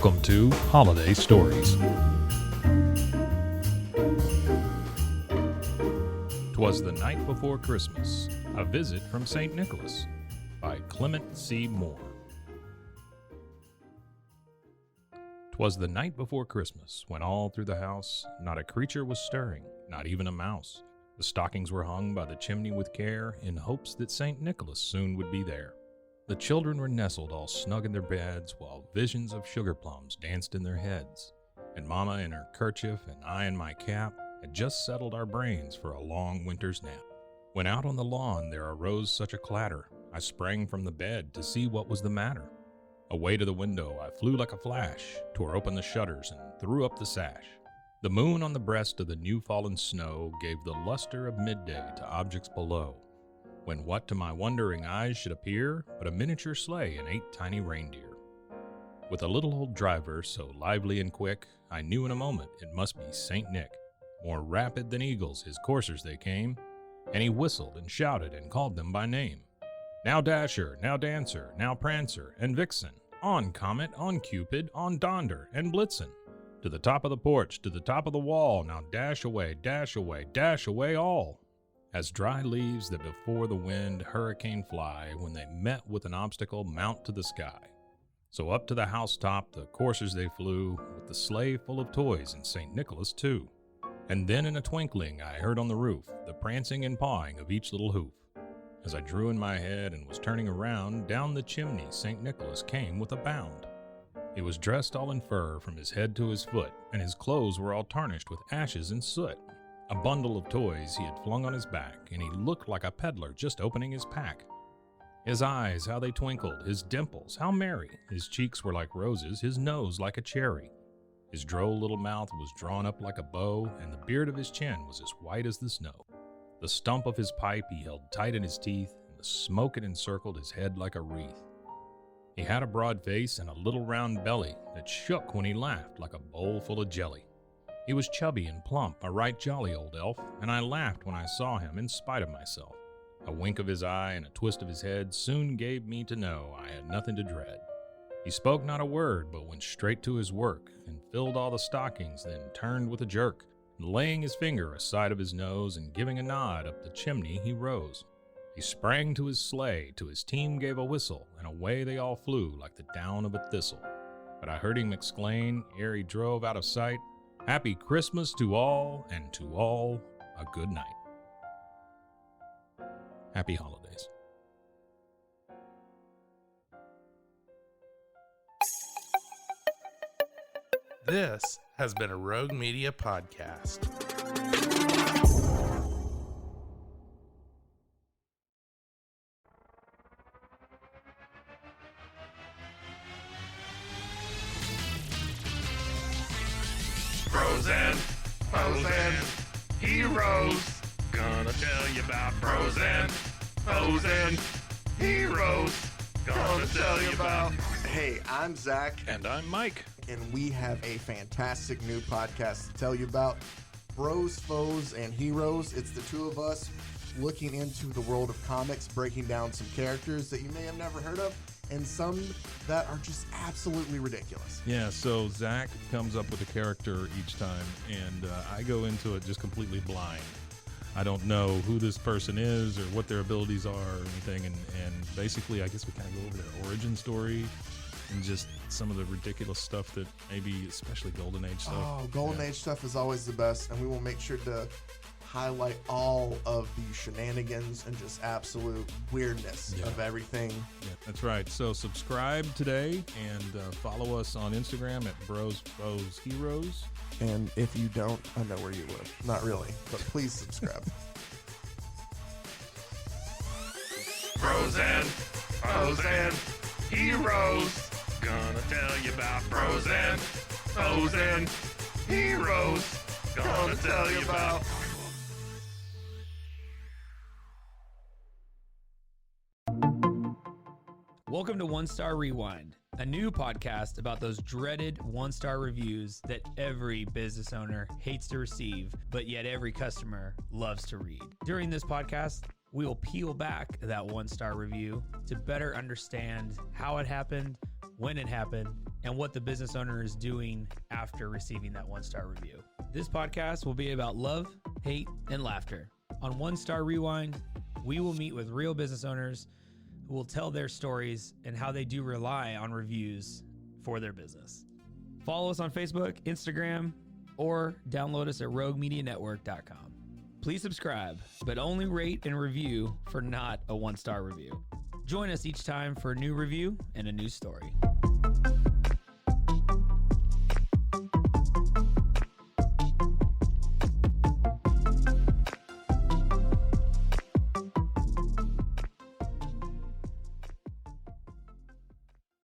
Welcome to Holiday Stories. 'Twas the Night Before Christmas, A Visit from St. Nicholas by Clement C. Moore. 'Twas the night before Christmas, when all through the house not a creature was stirring, not even a mouse. The stockings were hung by the chimney with care, in hopes that St. Nicholas soon would be there. The children were nestled all snug in their beds, while visions of sugar plums danced in their heads. And Mama in her kerchief and I in my cap had just settled our brains for a long winter's nap. When out on the lawn there arose such a clatter, I sprang from the bed to see what was the matter. Away to the window I flew like a flash, tore open the shutters and threw up the sash. The moon on the breast of the new-fallen snow gave the luster of midday to objects below, when what to my wondering eyes should appear but a miniature sleigh and 8 tiny reindeer. With a little old driver so lively and quick, I knew in a moment it must be St. Nick. More rapid than eagles his coursers they came, and he whistled and shouted and called them by name. Now Dasher, now Dancer, now Prancer and Vixen, on Comet, on Cupid, on Donder and Blitzen. To the top of the porch, to the top of the wall, now dash away, dash away, dash away all. As dry leaves that before the wind hurricane fly, when they met with an obstacle mount to the sky. So up to the housetop the coursers they flew, with the sleigh full of toys and St. Nicholas too. And then in a twinkling I heard on the roof the prancing and pawing of each little hoof. As I drew in my head and was turning around, down the chimney St. Nicholas came with a bound. He was dressed all in fur from his head to his foot, and his clothes were all tarnished with ashes and soot. A bundle of toys he had flung on his back, and he looked like a peddler just opening his pack. His eyes, how they twinkled, his dimples, how merry, his cheeks were like roses, his nose like a cherry. His droll little mouth was drawn up like a bow, and the beard of his chin was as white as the snow. The stump of his pipe he held tight in his teeth, and the smoke it encircled his head like a wreath. He had a broad face and a little round belly that shook when he laughed like a bowl full of jelly. He was chubby and plump, a right jolly old elf, and I laughed when I saw him in spite of myself. A wink of his eye and a twist of his head soon gave me to know I had nothing to dread. He spoke not a word, but went straight to his work, and filled all the stockings, then turned with a jerk, and laying his finger aside of his nose, and giving a nod up the chimney he rose. He sprang to his sleigh, to his team gave a whistle, and away they all flew like the down of a thistle. But I heard him exclaim, ere he drove out of sight, "Happy Christmas to all, and to all a good night." Happy holidays. This has been a Rogue Media podcast. Frozen, heroes. Gonna tell you about Frozen heroes. Gonna tell you about. Hey, I'm Zach, And I'm Mike. and we have a fantastic new podcast to tell you about. Bros, Foes, and Heroes. It's the two of us looking into the world of comics, breaking down some characters that you may have never heard of, and some that are just absolutely ridiculous. Yeah, so Zach comes up with a character each time, and I go into it just completely blind. I don't know who this person is or what their abilities are or anything, and basically I guess we kind of go over their origin story and just some of the ridiculous stuff that maybe, especially Golden Age stuff. Oh, Golden Age stuff is always the best, and we will make sure to highlight all of the shenanigans and just absolute weirdness of everything. Yeah, that's right. So subscribe today and follow us on Instagram at Bros Foes Heroes. And if you don't, I know where you live. Not really, but please subscribe. Frozen heroes. Gonna tell you about Frozen heroes. Gonna tell you about. Welcome to One Star Rewind, a new podcast about those dreaded one-star reviews that every business owner hates to receive, but yet every customer loves to read. During this podcast, we will peel back that one-star review to better understand how it happened, when it happened, and what the business owner is doing after receiving that 1-star review. This podcast will be about love, hate, and laughter. On 1-Star Rewind, we will meet with real business owners who will tell their stories and how they do rely on reviews for their business. Follow us on Facebook, Instagram, or download us at roguemedianetwork.com. Please subscribe, but only rate and review for not a 1-star review. Join us each time for a new review and a new story.